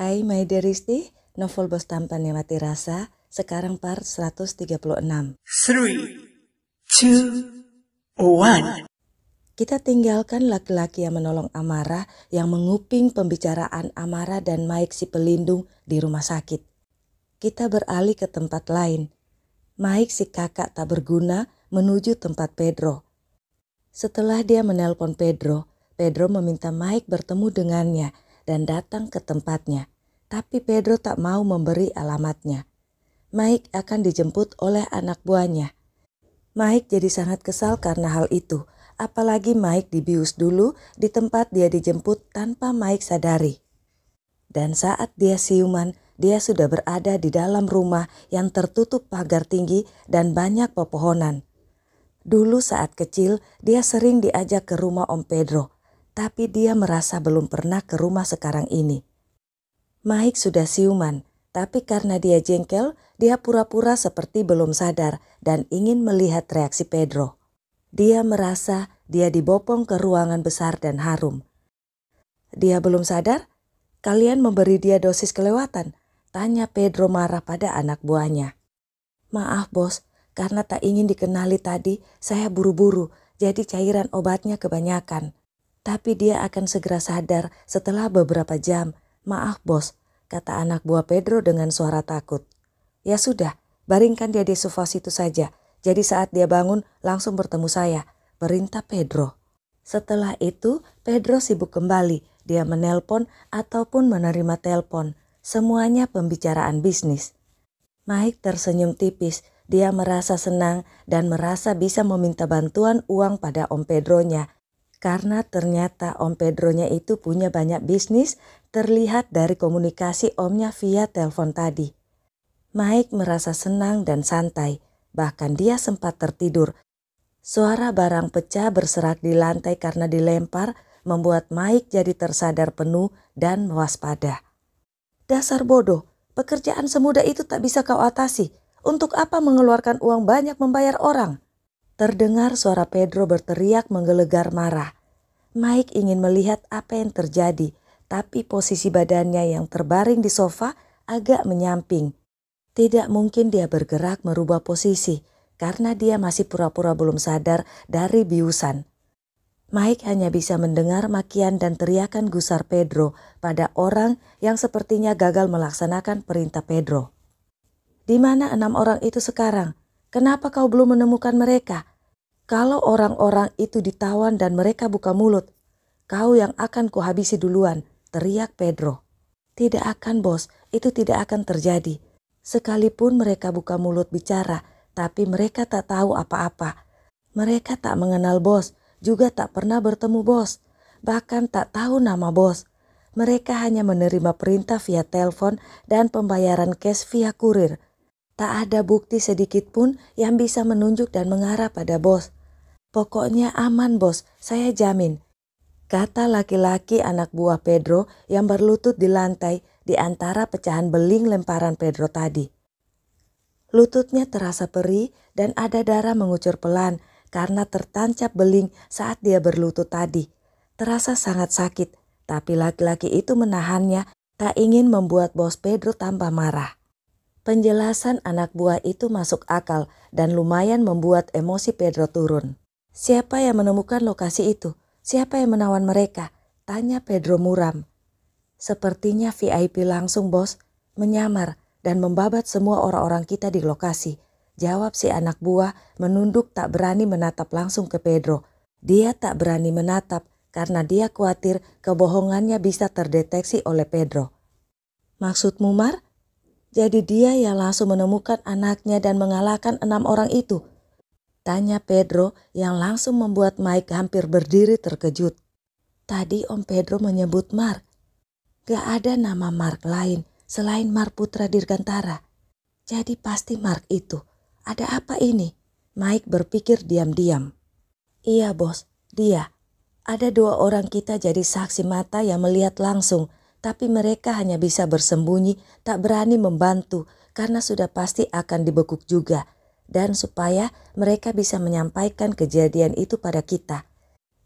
Hai my dearisti, novel Bos Tampan yang Mati Rasa, sekarang part 136. 3, 2, 1. Kita tinggalkan laki-laki yang menolong Amara yang menguping pembicaraan Amara dan Mike si pelindung di rumah sakit. Kita beralih ke tempat lain. Mike si kakak tak berguna menuju tempat Pedro. Setelah dia menelpon Pedro, Pedro meminta Mike bertemu dengannya dan datang ke tempatnya. Tapi Pedro tak mau memberi alamatnya. Mike akan dijemput oleh anak buahnya. Mike jadi sangat kesal karena hal itu. Apalagi Mike dibius dulu di tempat dia dijemput tanpa Mike sadari. Dan saat dia siuman, dia sudah berada di dalam rumah yang tertutup pagar tinggi dan banyak pepohonan. Dulu saat kecil dia sering diajak ke rumah Om Pedro, tapi dia merasa belum pernah ke rumah sekarang ini. Mike sudah siuman, tapi karena dia jengkel, dia pura-pura seperti belum sadar dan ingin melihat reaksi Pedro. Dia merasa dia dibopong ke ruangan besar dan harum. Dia belum sadar? Kalian memberi dia dosis kelewatan? Tanya Pedro marah pada anak buahnya. Maaf bos, karena tak ingin dikenali tadi, saya buru-buru, jadi cairan obatnya kebanyakan. Tapi dia akan segera sadar setelah beberapa jam. Maaf bos, kata anak buah Pedro dengan suara takut. Ya sudah, baringkan dia di sofa situ saja. Jadi saat dia bangun langsung bertemu saya, perintah Pedro. Setelah itu Pedro sibuk kembali, dia menelpon ataupun menerima telepon. Semuanya pembicaraan bisnis. Mike tersenyum tipis, dia merasa senang dan merasa bisa meminta bantuan uang pada Om Pedronya. Karena ternyata Om Pedronya itu punya banyak bisnis terlihat dari komunikasi omnya via telepon tadi. Mike merasa senang dan santai, bahkan dia sempat tertidur. Suara barang pecah berserak di lantai karena dilempar membuat Mike jadi tersadar penuh dan waspada. Dasar bodoh, pekerjaan semudah itu tak bisa kau atasi. Untuk apa mengeluarkan uang banyak membayar orang? Terdengar suara Pedro berteriak menggelegar marah. Mike ingin melihat apa yang terjadi, tapi posisi badannya yang terbaring di sofa agak menyamping. Tidak mungkin dia bergerak merubah posisi karena dia masih pura-pura belum sadar dari biusan. Mike hanya bisa mendengar makian dan teriakan gusar Pedro pada orang yang sepertinya gagal melaksanakan perintah Pedro. Di mana 6 orang itu sekarang? Kenapa kau belum menemukan mereka? Kalau orang-orang itu ditawan dan mereka buka mulut, kau yang akan kuhabisi duluan, teriak Pedro. Tidak akan bos, itu tidak akan terjadi. Sekalipun mereka buka mulut bicara, tapi mereka tak tahu apa-apa. Mereka tak mengenal bos, juga tak pernah bertemu bos, bahkan tak tahu nama bos. Mereka hanya menerima perintah via telepon dan pembayaran cash via kurir. Tak ada bukti sedikit pun yang bisa menunjuk dan mengarah pada bos. Pokoknya aman bos, saya jamin, kata laki-laki anak buah Pedro yang berlutut di lantai di antara pecahan beling lemparan Pedro tadi. Lututnya terasa perih dan ada darah mengucur pelan karena tertancap beling saat dia berlutut tadi. Terasa sangat sakit, tapi laki-laki itu menahannya, tak ingin membuat bos Pedro tambah marah. Penjelasan anak buah itu masuk akal dan lumayan membuat emosi Pedro turun. Siapa yang menemukan lokasi itu? Siapa yang menawan mereka? Tanya Pedro muram. Sepertinya VIP langsung bos, menyamar dan membabat semua orang-orang kita di lokasi. Jawab si anak buah menunduk tak berani menatap langsung ke Pedro. Dia tak berani menatap karena dia khawatir kebohongannya bisa terdeteksi oleh Pedro. Maksudmu Mar? Jadi dia yang langsung menemukan anaknya dan mengalahkan 6 orang itu? Tanya Pedro yang langsung membuat Mike hampir berdiri terkejut. Tadi Om Pedro menyebut Mark. Gak ada nama Mark lain selain Mark Putra Dirgantara. Jadi pasti Mark itu. Ada apa ini? Mike berpikir diam-diam. Iya bos, dia. Ada 2 orang kita jadi saksi mata yang melihat langsung. Tapi mereka hanya bisa bersembunyi, tak berani membantu karena sudah pasti akan dibekuk juga. Dan supaya mereka bisa menyampaikan kejadian itu pada kita.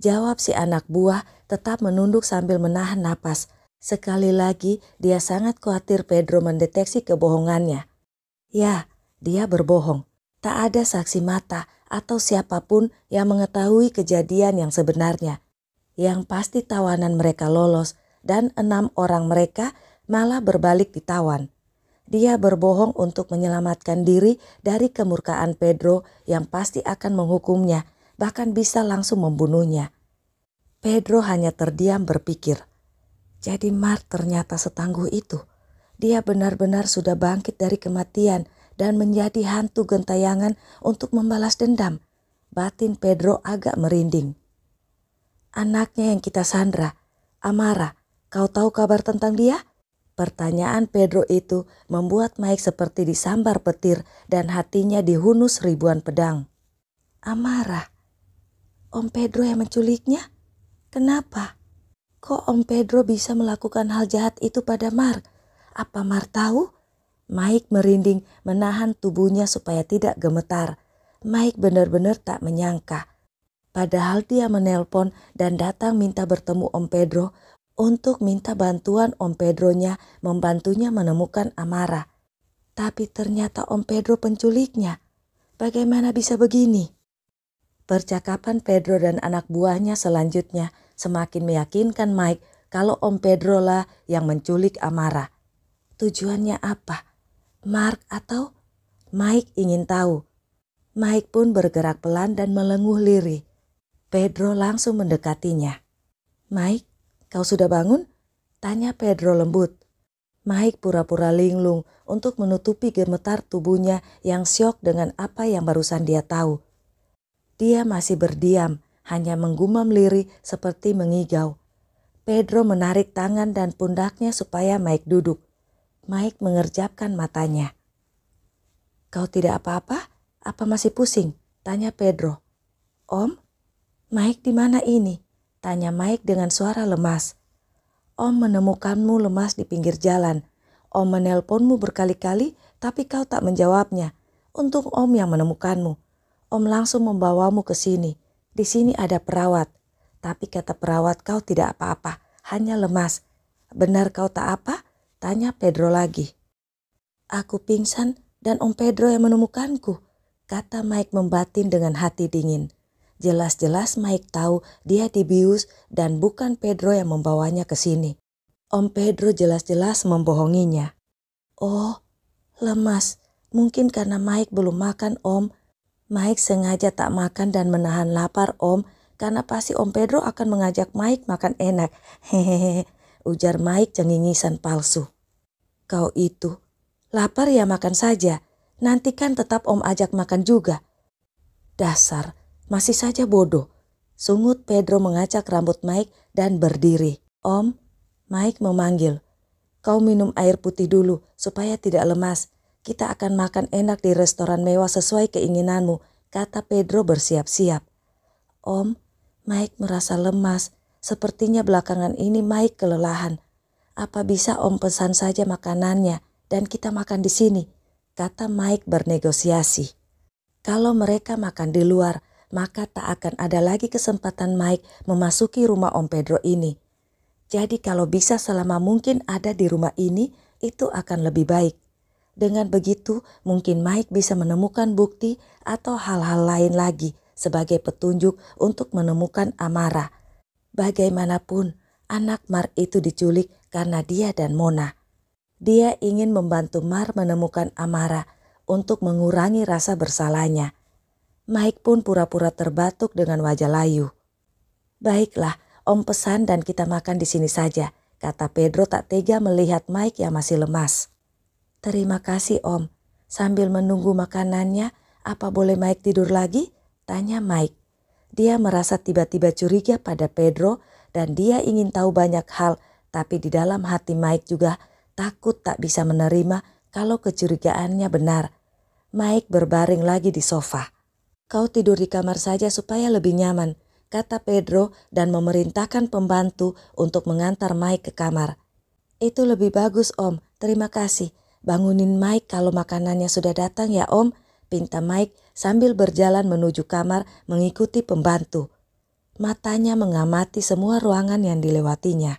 Jawab si anak buah tetap menunduk sambil menahan napas. Sekali lagi dia sangat khawatir Pedro mendeteksi kebohongannya. Ya, dia berbohong. Tak ada saksi mata atau siapapun yang mengetahui kejadian yang sebenarnya. Yang pasti tawanan mereka lolos dan 6 orang mereka malah berbalik ditawan. Dia berbohong untuk menyelamatkan diri dari kemurkaan Pedro yang pasti akan menghukumnya, bahkan bisa langsung membunuhnya. Pedro hanya terdiam berpikir, jadi Mark ternyata setangguh itu. Dia benar-benar sudah bangkit dari kematian dan menjadi hantu gentayangan untuk membalas dendam. Batin Pedro agak merinding. Anaknya yang kita sandra, Amara, kau tahu kabar tentang dia? Pertanyaan Pedro itu membuat Mike seperti disambar petir dan hatinya dihunus ribuan pedang. Amara, Om Pedro yang menculiknya? Kenapa? Kok Om Pedro bisa melakukan hal jahat itu pada Mark? Apa Mark tahu? Mike merinding menahan tubuhnya supaya tidak gemetar. Mike benar-benar tak menyangka. Padahal dia menelpon dan datang minta bertemu Om Pedro untuk minta bantuan Om Pedronya membantunya menemukan Amara. Tapi ternyata Om Pedro penculiknya. Bagaimana bisa begini? Percakapan Pedro dan anak buahnya selanjutnya semakin meyakinkan Mike kalau Om Pedro lah yang menculik Amara. Tujuannya apa? Mark atau? Mike ingin tahu. Mike pun bergerak pelan dan melenguh lirih. Pedro langsung mendekatinya. Mike, kau sudah bangun? Tanya Pedro lembut. Mike pura-pura linglung untuk menutupi gemetar tubuhnya yang syok dengan apa yang barusan dia tahu. Dia masih berdiam, hanya menggumam lirih seperti mengigau. Pedro menarik tangan dan pundaknya supaya Mike duduk. Mike mengerjapkan matanya. Kau tidak apa-apa? Apa masih pusing? Tanya Pedro. Om? Mike di mana ini? Tanya Mike dengan suara lemas. Om menemukanmu lemas di pinggir jalan. Om menelponmu berkali-kali tapi kau tak menjawabnya. Untung Om yang menemukanmu. Om langsung membawamu ke sini. Di sini ada perawat. Tapi kata perawat kau tidak apa-apa, hanya lemas. Benar kau tak apa? Tanya Pedro lagi. Aku pingsan dan Om Pedro yang menemukanku, kata Mike membatin dengan hati dingin. Jelas-jelas Mike tahu dia dibius dan bukan Pedro yang membawanya ke sini. Om Pedro jelas-jelas membohonginya. Oh, lemas. Mungkin karena Mike belum makan, Om. Mike sengaja tak makan dan menahan lapar, Om, karena pasti Om Pedro akan mengajak Mike makan enak. Hehehe, ujar Mike cengingisan palsu. Kau itu, lapar ya makan saja. Nanti kan tetap Om ajak makan juga. Dasar, masih saja bodoh. Sungut Pedro mengacak rambut Mike dan berdiri. Om, Mike memanggil. Kau minum air putih dulu supaya tidak lemas. Kita akan makan enak di restoran mewah sesuai keinginanmu, kata Pedro bersiap-siap. Om, Mike merasa lemas. Sepertinya belakangan ini Mike kelelahan. Apa bisa Om pesan saja makanannya dan kita makan di sini, kata Mike bernegosiasi. Kalau mereka makan di luar, maka tak akan ada lagi kesempatan Mike memasuki rumah Om Pedro ini. Jadi kalau bisa selama mungkin ada di rumah ini, itu akan lebih baik. Dengan begitu, mungkin Mike bisa menemukan bukti atau hal-hal lain lagi sebagai petunjuk untuk menemukan Amara. Bagaimanapun, anak Mark itu diculik karena dia dan Mona. Dia ingin membantu Mark menemukan Amara untuk mengurangi rasa bersalahnya. Mike pun pura-pura terbatuk dengan wajah layu. Baiklah, Om pesan dan kita makan di sini saja, kata Pedro tak tega melihat Mike yang masih lemas. Terima kasih Om. Sambil menunggu makanannya, apa boleh Mike tidur lagi? Tanya Mike. Dia merasa tiba-tiba curiga pada Pedro dan dia ingin tahu banyak hal, tapi di dalam hati Mike juga takut tak bisa menerima kalau kecurigaannya benar. Mike berbaring lagi di sofa. Kau tidur di kamar saja supaya lebih nyaman, kata Pedro dan memerintahkan pembantu untuk mengantar Mike ke kamar. Itu lebih bagus Om, terima kasih. Bangunin Mike kalau makanannya sudah datang ya Om, pinta Mike sambil berjalan menuju kamar mengikuti pembantu. Matanya mengamati semua ruangan yang dilewatinya.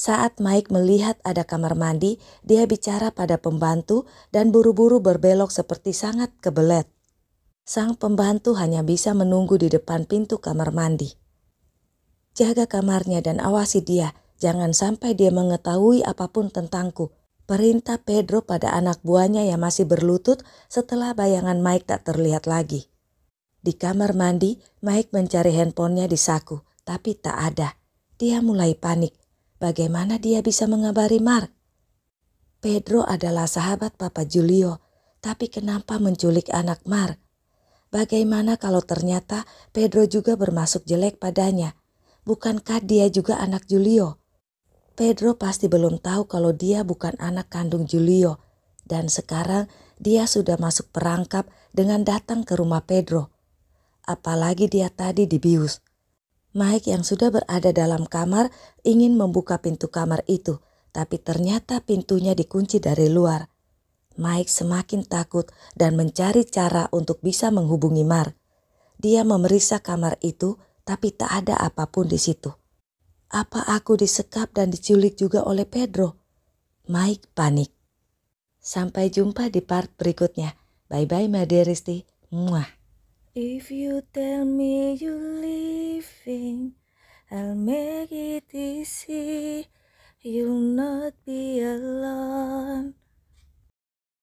Saat Mike melihat ada kamar mandi, dia bicara pada pembantu dan buru-buru berbelok seperti sangat kebelet. Sang pembantu hanya bisa menunggu di depan pintu kamar mandi. "Jaga kamarnya dan awasi dia, jangan sampai dia mengetahui apapun tentangku," perintah Pedro pada anak buahnya yang masih berlutut setelah bayangan Mike tak terlihat lagi. Di kamar mandi, Mike mencari handphonenya di saku, tapi tak ada. Dia mulai panik. Bagaimana dia bisa mengabari Mark? Pedro adalah sahabat Papa Julio, tapi kenapa menculik anak Mark? Bagaimana kalau ternyata Pedro juga bermaksud jelek padanya? Bukankah dia juga anak Julio? Pedro pasti belum tahu kalau dia bukan anak kandung Julio. Dan sekarang dia sudah masuk perangkap dengan datang ke rumah Pedro. Apalagi dia tadi dibius. Mike yang sudah berada dalam kamar ingin membuka pintu kamar itu, tapi ternyata pintunya dikunci dari luar. Mike semakin takut dan mencari cara untuk bisa menghubungi Mark. Dia memeriksa kamar itu, tapi tak ada apapun di situ. Apa aku disekap dan diculik juga oleh Pedro? Mike panik. Sampai jumpa di part berikutnya. Bye-bye my dearisty. Muah. If you tell me you're leaving, I'll make it easy. You'll not be alone.